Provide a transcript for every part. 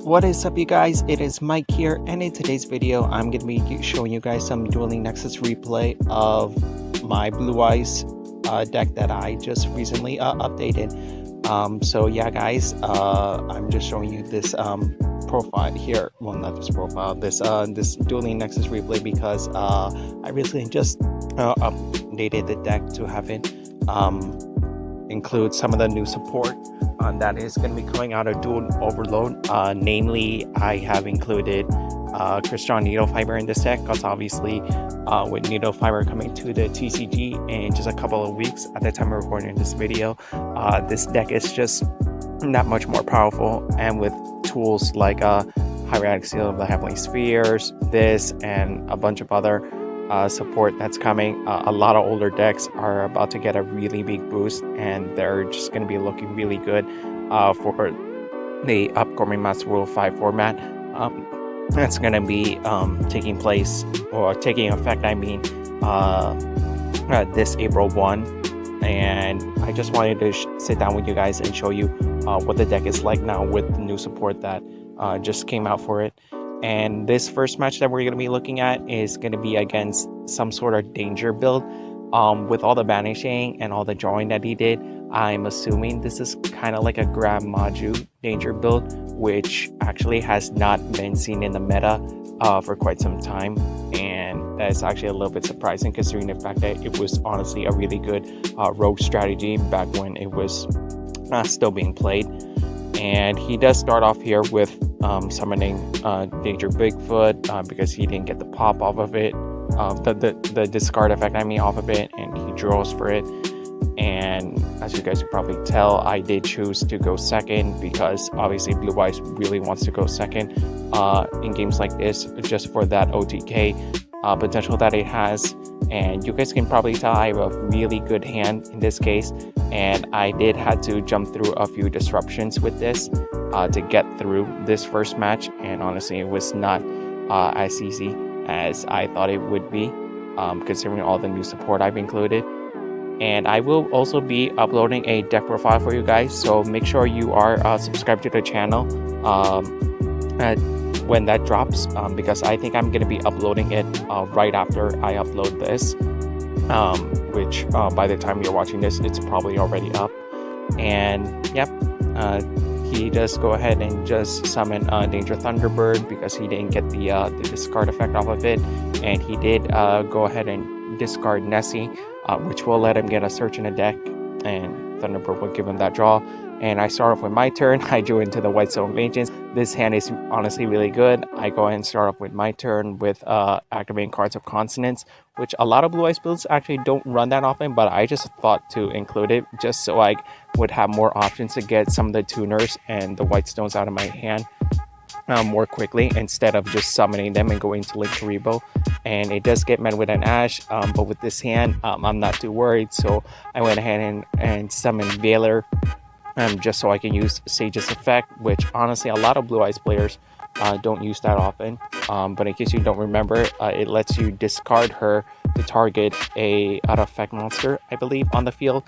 What is up, you guys? It is Mike here, and in today's video I'm going to be showing you guys some Dueling Nexus replay of my Blue Eyes deck that I just recently updated. So yeah, guys, I'm just showing you this profile here. Well, not this profile, this Dueling Nexus replay, because I recently just updated the deck to have it include some of the new support that is going to be coming out of Duel Overload. Namely, I have included Crystal Needle Fiber in this deck, because obviously with Needle Fiber coming to the TCG in just a couple of weeks at the time of recording this video, this deck is just that much more powerful. And with tools like Hieratic Seal of the Heavenly Spheres, this, and a bunch of other support that's coming, a lot of older decks are about to get a really big boost, and they're just going to be looking really good for the upcoming Master Rule 5 format that's going to be taking place, or taking effect, I mean, this April 1. And I just wanted to sit down with you guys and show you what the deck is like now with the new support that just came out for it. And this first match that we're going to be looking at is going to be against some sort of danger build. With all the banishing and all the drawing that he did, I'm assuming this is kind of like a Grab Maju danger build, which actually has not been seen in the meta for quite some time. And that's actually a little bit surprising, considering the fact that it was honestly a really good rogue strategy back when it was still being played. And he does start off here with summoning Danger Bigfoot because he didn't get the pop off of it, the discard effect, I mean, off of it, and he draws for it. And as you guys can probably tell, I did choose to go second, because obviously Blue Eyes really wants to go second in games like this, just for that OTK potential that it has. And you guys can probably tell I have a really good hand in this case, and I did had to jump through a few disruptions with this to get through this first match. And honestly, it was not as easy as I thought it would be, considering all the new support I've included. And I will also be uploading a deck profile for you guys, so make sure you are subscribed to the channel when that drops, because I think I'm going to be uploading it right after I upload this, which by the time you're watching this, it's probably already up. And yep, he does go ahead and just summon Danger Thunderbird because he didn't get the discard effect off of it, and he did go ahead and discard Nessie, which will let him get a search in the deck, and Thunderbird will give him that draw. And I start off with my turn. I drew into the Whitestone Vengeance. This hand is honestly really good. I go ahead and start off with my turn with activating Cards of Consonance, which a lot of Blue Eyes builds actually don't run that often, but I just thought to include it just so I would have more options to get some of the tuners and the Whitestones out of my hand more quickly, instead of just summoning them and going to Link Karibo. And it does get met with an Ash, but with this hand, I'm not too worried, so I went ahead and summoned Veiler, just so I can use Sage's effect, which honestly a lot of Blue Eyes players don't use that often. But in case you don't remember, it lets you discard her to target a out of effect monster, I believe, on the field,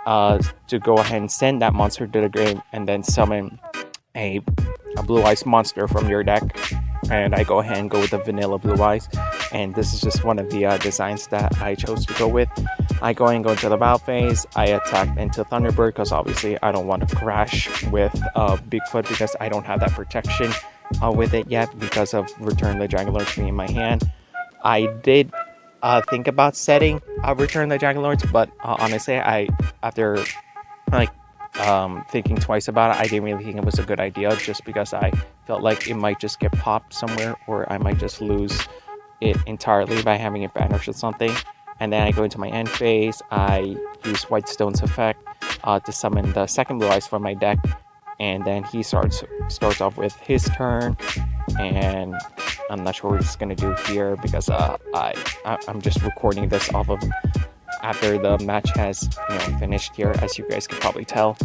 to go ahead and send that monster to the grave, and then summon a Blue Eyes monster from your deck. And I go ahead and go with the vanilla Blue Eyes, and this is just one of the designs that I chose to go with. I go ahead and go into the battle phase. I attack into Thunderbird because obviously I don't want to crash with Bigfoot, because I don't have that protection with it yet because of Return the Dragonlords being in my hand. I did think about setting Return the Dragonlords, but honestly, after thinking twice about it, I didn't really think it was a good idea, just because I felt like it might just get popped somewhere, or I might just lose it entirely by having it banished or something. And then I go into my end phase. I use Whitestone's effect to summon the second Blue Eyes from my deck, and then he starts off with his turn. And I'm not sure what he's gonna do here, because I'm just recording this off of after the match has finished here, as you guys can probably tell.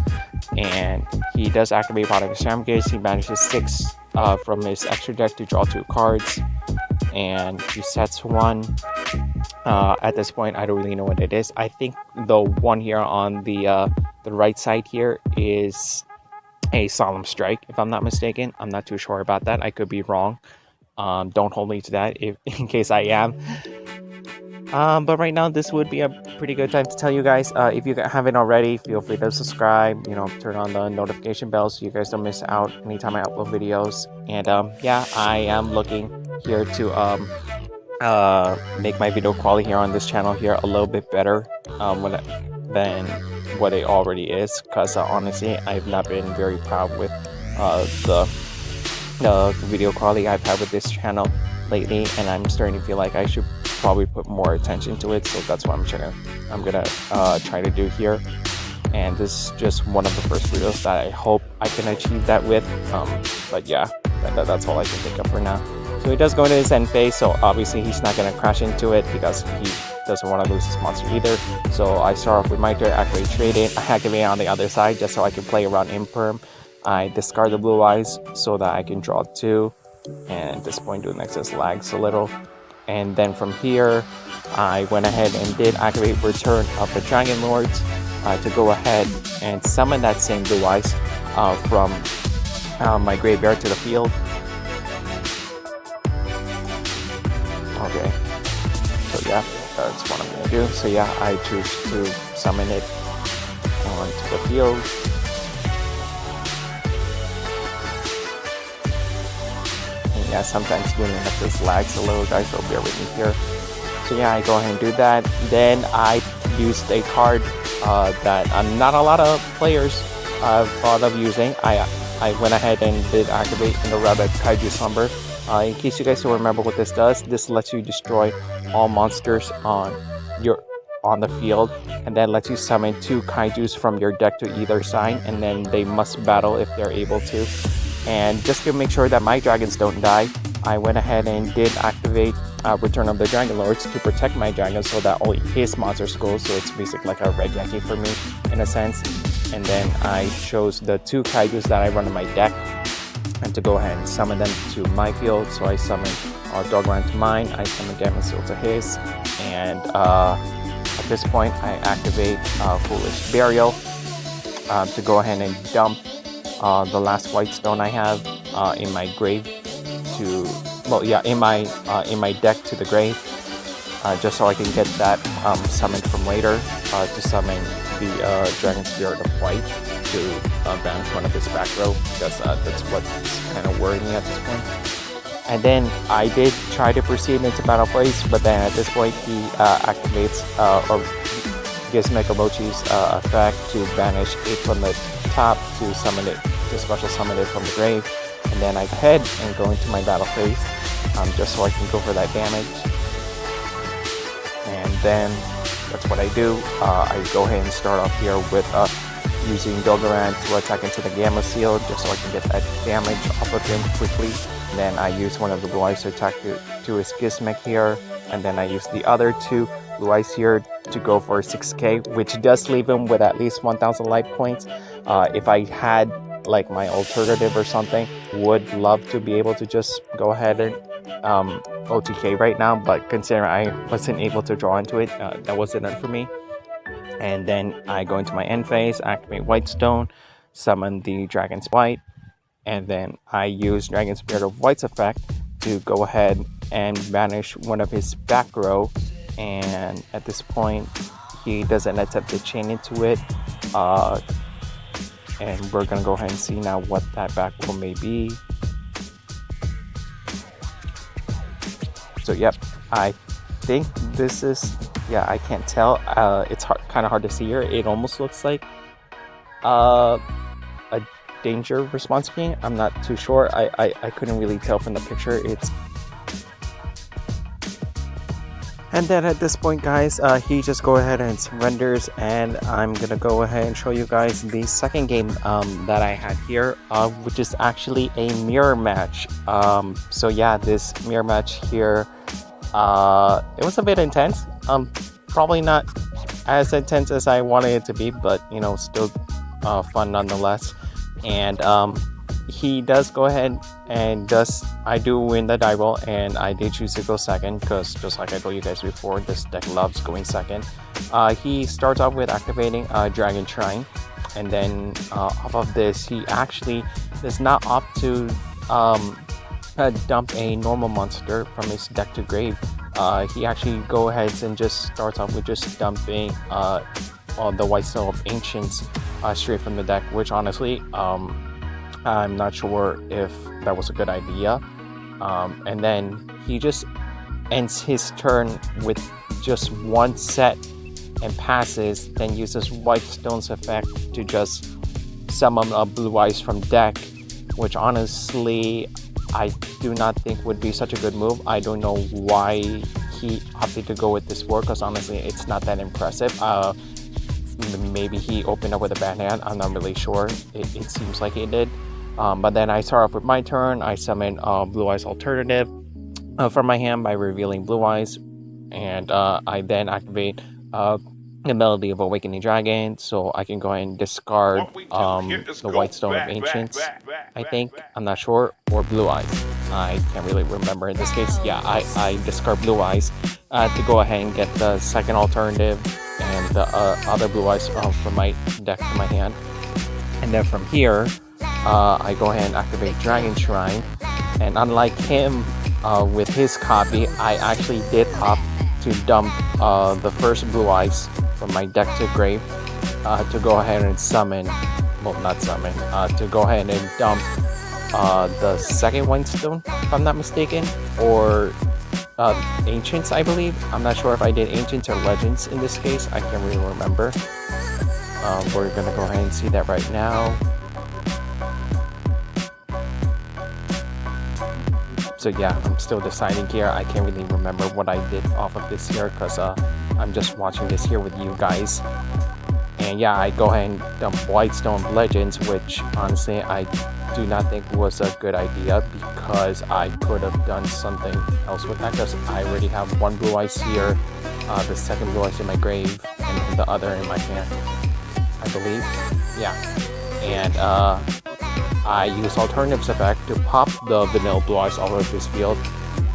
And he does activate part of his Charm Gaze. He banishes 6 from his extra deck to draw 2 cards, and he sets 1. At this point, I don't really know what it is. I think the one here on the right side here is a Solemn Strike, if I'm not mistaken. I'm not too sure about that. I could be wrong. Don't hold me to that if in case I am. But right now, this would be a pretty good time to tell you guys, if you haven't already, feel free to subscribe, turn on the notification bell so you guys don't miss out anytime I upload videos. And yeah, I am looking here to make my video quality here on this channel here a little bit better than what it already is, because honestly, I've not been very proud with the video quality I've had with this channel lately, and I'm starting to feel like I should probably put more attention to it. So that's what I'm gonna try to do here. And this is just one of the first videos that I hope I can achieve that with. But yeah, that's all I can think of for now. So he does go into his end phase, so obviously he's not gonna crash into it because he doesn't want to lose his monster either. So I start off with my turn, activate Trade-In, I activate on the other side just so I can play around Imperm. I discard the Blue Eyes so that I can draw 2, and at this point the Nexus lags a little. And then from here, I went ahead and did activate Return of the Dragon Lords to go ahead and summon that same Blue Eyes from my graveyard to the field. Okay, so yeah, that's what I'm gonna do. So yeah, I choose to summon it onto the field. And yeah, sometimes doing Nexus lags a little, guys, so bear with me here. So yeah, I go ahead and do that. Then I used a card that not a lot of players have thought of using. I went ahead and did activate in the Rabbit Kaiju Slumber. In case you guys don't remember what this does, this lets you destroy all monsters on the field, and then lets you summon 2 kaijus from your deck to either side, and then they must battle if they're able to. And just to make sure that my dragons don't die, I went ahead and did activate Return of the Dragon Lords to protect my dragons so that only his monsters go, so it's basically like a red Yankee for me in a sense. And then I chose the 2 kaijus that I run in my deck and to go ahead and summon them to my field. So I summoned Dogland to mine, I summoned Gamma Seal to his, and at this point I activate Foolish Burial to go ahead and dump the last white stone I have in my grave to, well yeah, in my deck to the grave, just so I can get that summoned from later to summon the Dragon Spirit of White to banish one of his back row, because that's what's kind of worrying me at this point. And then I did try to proceed into battle phase, but then at this point he activates or gives Megalochi's effect to banish it from the top to summon it, to special summon it from the grave. And then I head and go into my battle phase just so I can go for that damage. And then that's what I do. I go ahead and start off here with using Dogaran to attack into the Gamma Seal just so I can get that damage off of him quickly. And then I use one of the Blue Eyes to attack to his Gizmek here. And then I use the other 2 Blue Eyes here to go for 6k, which does leave him with at least 1000 life points. If I had like my alternative or something, would love to be able to just go ahead and OTK right now, but considering I wasn't able to draw into it, that wasn't enough for me. And then I go into my end phase, activate Whitestone, summon the Dragon's White, and then I use Dragon Spirit of White's effect to go ahead and banish one of his back row. And at this point, he doesn't attempt to chain into it. And we're gonna go ahead and see now what that back row may be. So yep, I think this is, yeah, I can't tell. It's kind of hard to see here. It almost looks like a danger response beam. I'm not too sure. I couldn't really tell from the picture. And then at this point, guys, he just go ahead and surrenders, and I'm gonna go ahead and show you guys the second game that I had here, which is actually a mirror match. So yeah, this mirror match here, it was a bit intense. Probably not as intense as I wanted it to be, but still fun nonetheless. And he does go ahead and I do win the die roll, and I did choose to go second because, just like I told you guys before, this deck loves going second. He starts off with activating Dragon Shrine and then off of this, he actually does not opt to dump a normal monster from his deck to grave. He actually go ahead and just starts off with just dumping the White Stone of Ancients straight from the deck, which honestly, I'm not sure if that was a good idea. And then he just ends his turn with just one set and passes, then uses White Stone's effect to just summon a Blue Eyes from deck, which honestly I do not think would be such a good move. I don't know why he opted to go with this work, because honestly it's not that impressive. Maybe he opened up with a bad hand, I'm not really sure. It seems like he did. But then I start off with my turn. I summon Blue Eyes Alternative from my hand by revealing Blue Eyes, and I then activate the Melody of Awakening Dragon, so I can go ahead and discard the White Stone of Ancients, I think, I'm not sure, or Blue Eyes. I can't really remember in this case. Yeah, I discard Blue Eyes to go ahead and get the second alternative and the other Blue Eyes from my deck to my hand. And then from here, I go ahead and activate Dragon Shrine, and unlike him with his copy, I actually did opt to dump the first Blue Eyes from my deck to grave to go ahead and summon, well, not summon, to go ahead and dump the second White Stone, if I'm not mistaken, or Ancients, I believe. I'm not sure if I did Ancients or Legends in this case. I can't really remember. We're gonna go ahead and see that right now. So yeah, I'm still deciding here. I can't really remember what I did off of this here, because I'm just watching this here with you guys. And yeah, I go ahead and dump White Stone Legends, which honestly I do not think was a good idea, because I could have done something else with that, because I already have one Blue Eyes here, the second Blue Eyes in my grave, and the other in my hand, I believe. Yeah, and I use Alternatives effect to pop the vanilla Blue Eyes all over this field.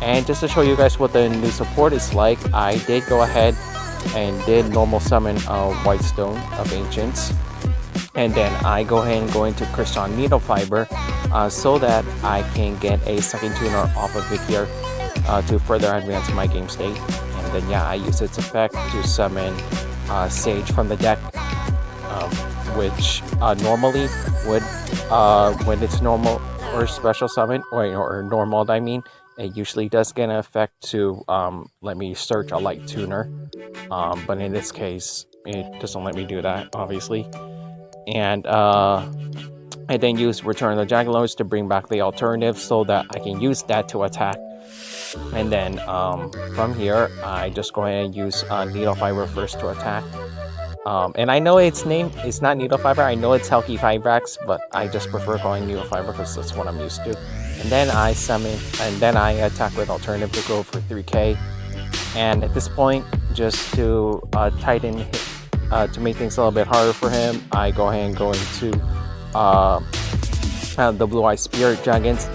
And just to show you guys what the new support is like, I did go ahead and did normal summon White Stone of Ancients, and then I go ahead and go into Crystalline Needle Fiber so that I can get a second tuner off of it here to further advance my game state. And then yeah, I use its effect to summon Sage from the deck, which normally would, when it's normal or special summon, or normal, I mean, it usually does get an effect to let me search a light tuner, but in this case it doesn't let me do that, obviously. And I then use Return of the Jaguars to bring back the alternative so that I can use that to attack. And then from here I just go ahead and use Needle Fiber first to attack. And I know its name is not Needle Fiber, I know it's Helki Fibrax, but I just prefer calling Needle Fiber because that's what I'm used to. And then I summon, and then I attack with Alternative to go for 3k. And at this point, just to tighten, to make things a little bit harder for him, I go ahead and go into the Blue Eye Spirit Dragons,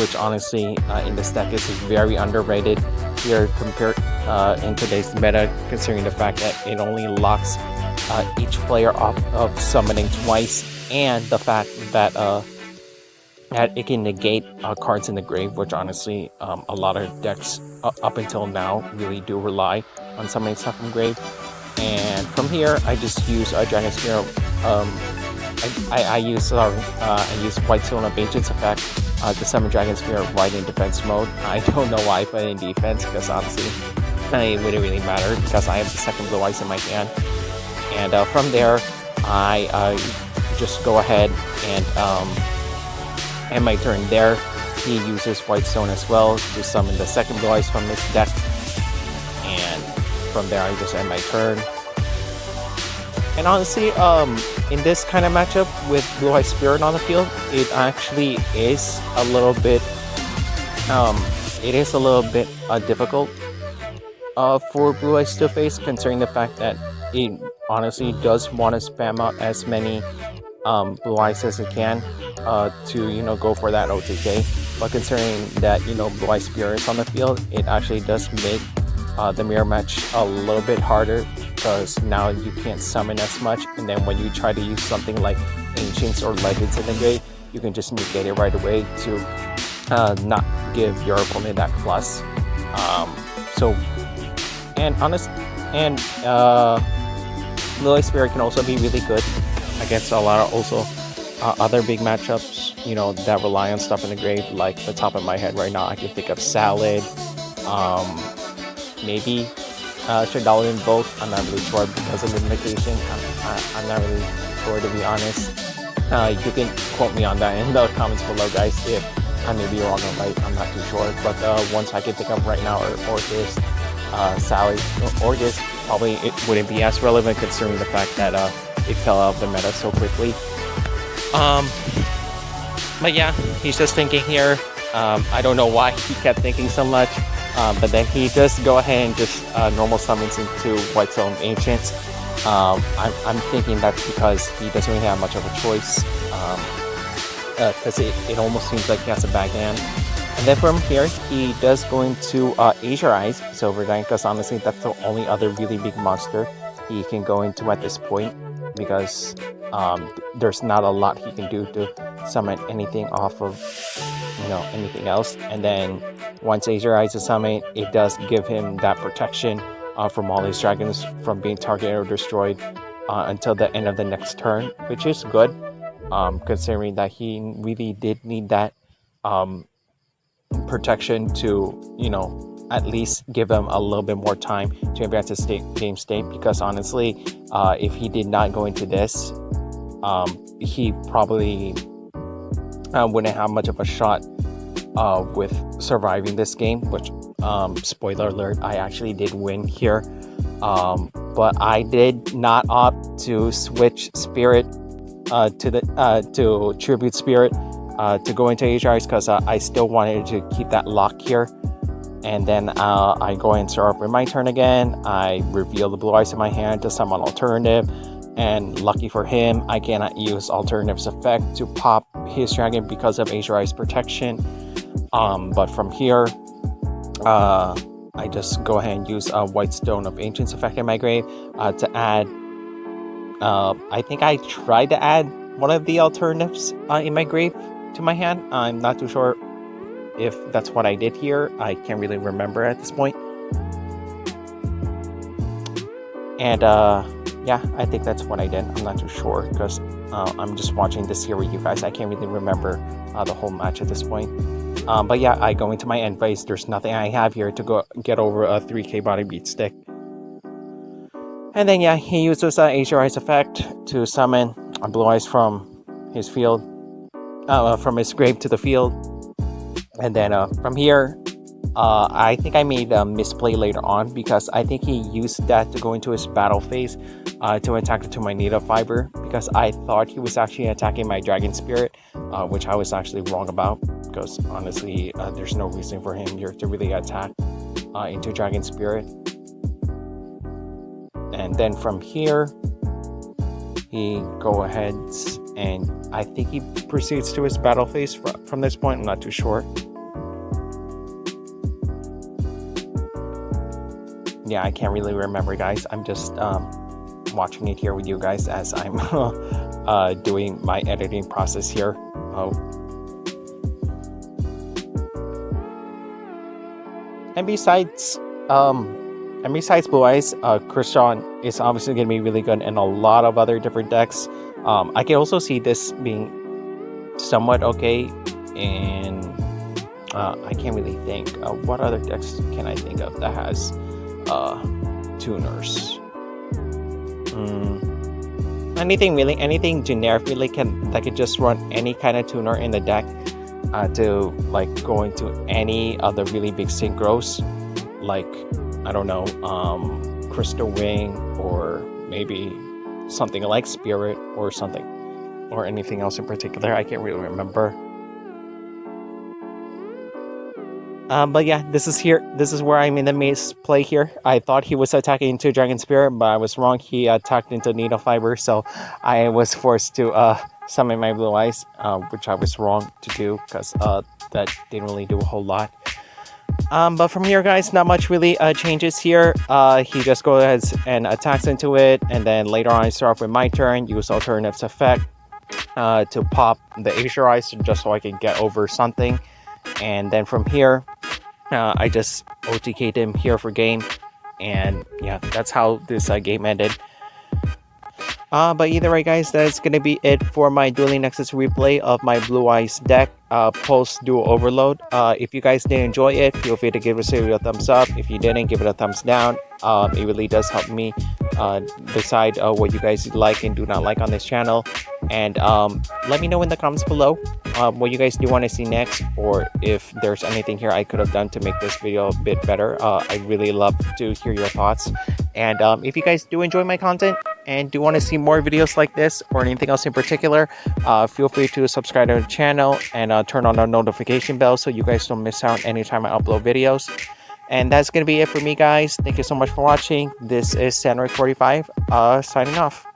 which honestly in this deck is very underrated here compared in today's meta, considering the fact that it only locks each player off of summoning twice, and the fact that it can negate cards in the grave, which honestly a lot of decks up until now really do rely on summoning stuff from grave. And from here I just use Dragon Spear. I use White Stone of Ancients effect to summon Dragon Spear right in defense mode. I don't know why I put it in defense, because honestly it wouldn't really matter because I have the second Blue Eyes in my hand. And from there I just go ahead and end my turn there. He uses White Stone as well to summon the second Blue Eyes from his deck, and from there I just end my turn. And honestly, in this kind of matchup with Blue Eye Spirit on the field, it actually is a little bit difficult for Blue Eyes to face, considering the fact that it honestly does want to spam out as many Blue Eyes as it can to go for that OTK. But considering that Blue Eye Spirit is on the field, it actually does make the mirror match a little bit harder because now you can't summon as much, and then when you try to use something like Ancients or Legends in the grave, you can just negate it right away to not give your opponent that plus. So, and Lily Spirit can also be really good against a lot of also other big matchups, you know, that rely on stuff in the grave. Like the top of my head right now, I can think of Salad, maybe Shadowland Invoke. I'm not really sure because of the limitation. I'm not really sure, to be honest. You can quote me on that in the comments below, guys, if I may be wrong or right. I'm not too sure. But ones I can think of right now are Orcus, Sally. Orcus probably it wouldn't be as relevant considering the fact that it fell out of the meta so quickly. But yeah, he's just thinking here. I don't know why he kept thinking so much, but then he just go ahead and just normal summons into White Zone Ancients. I'm thinking that's because he doesn't really have much of a choice, because it almost seems like he has a back hand. And then from here, he does go into Azure Eyes, Silver Giant, because honestly, that's the only other really big monster he can go into at this point, because there's not a lot he can do to summon anything off of, you know, anything else. And then once Azure Eyes is summoned, it does give him that protection from all his dragons from being targeted or destroyed until the end of the next turn, which is good, considering that he really did need that protection to, you know, at least give him a little bit more time to advance his game state, because honestly, if he did not go into this, he probably wouldn't have much of a shot with surviving this game, which spoiler alert, I actually did win here, but I did not opt to switch Spirit to Tribute Spirit to go into Azure Eyes, because I still wanted to keep that lock here. And then I go and start up in my turn again. I reveal the Blue Eyes in my hand to summon Alternative, and lucky for him, I cannot use Alternative's effect to pop his dragon because of Azure Eyes protection. But from here, I just go ahead and use a White Stone of Ancients effect in my grave to add. I think I tried to add one of the alternatives in my grave to my hand. I'm not too sure if that's what I did here. I can't really remember at this point. And yeah, I think that's what I did. I'm not too sure because I'm just watching this here with you guys. I can't really remember the whole match at this point. But yeah, I go into my end phase. There's nothing I have here to go get over a 3k body beat stick. And then yeah, he uses Azure Eyes effect to summon Blue Eyes from his field, from his grave to the field. And then from here, I think I made a misplay later on because I think he used that to go into his battle phase to attack the Tumanita Fiber, because I thought he was actually attacking my Dragon Spirit, which I was actually wrong about, because honestly, there's no reason for him here to really attack into Dragon Spirit. And then from here, he go ahead and I think he proceeds to his battle phase from this point. I'm not too sure. Yeah, I can't really remember, guys. I'm just watching it here with you guys as I'm doing my editing process here. And besides Blue Eyes, Christian is obviously going to be really good in a lot of other different decks. I can also see this being somewhat okay, and I can't really think. What other decks can I think of that has tuners? Anything generic really that could just run any kind of tuner in the deck to like go into any other really big synchros, like I don't know, Crystal Wing, or maybe something like Spirit or something, or anything else in particular. I can't really remember. But yeah, this is where I'm in the misplay here. I thought he was attacking into Dragon Spirit, but I was wrong. He attacked into Needle Fiber, so I was forced to summon my Blue Eyes, which I was wrong to do because that didn't really do a whole lot. But from here, guys, not much really changes here. He just goes ahead and attacks into it, and then later on I start off with my turn, use Alternative's effect to pop the Asia Ice just so I can get over something. And then from here, I just OTK'd him here for game. And yeah, that's how this game ended. But either way, guys, that's gonna be it for my Dueling Nexus replay of my Blue Eyes deck post Duel Overload. If you guys did enjoy it, feel free to give this video a thumbs up. If you didn't, give it a thumbs down. It really does help me decide what you guys like and do not like on this channel. And let me know in the comments below what you guys do want to see next, or if there's anything here I could have done to make this video a bit better. I really love to hear your thoughts. And if you guys do enjoy my content and do want to see more videos like this or anything else in particular, feel free to subscribe to the channel and turn on the notification bell so you guys don't miss out anytime I upload videos. And that's going to be it for me, guys. Thank you so much for watching. This is Sandroid45 signing off.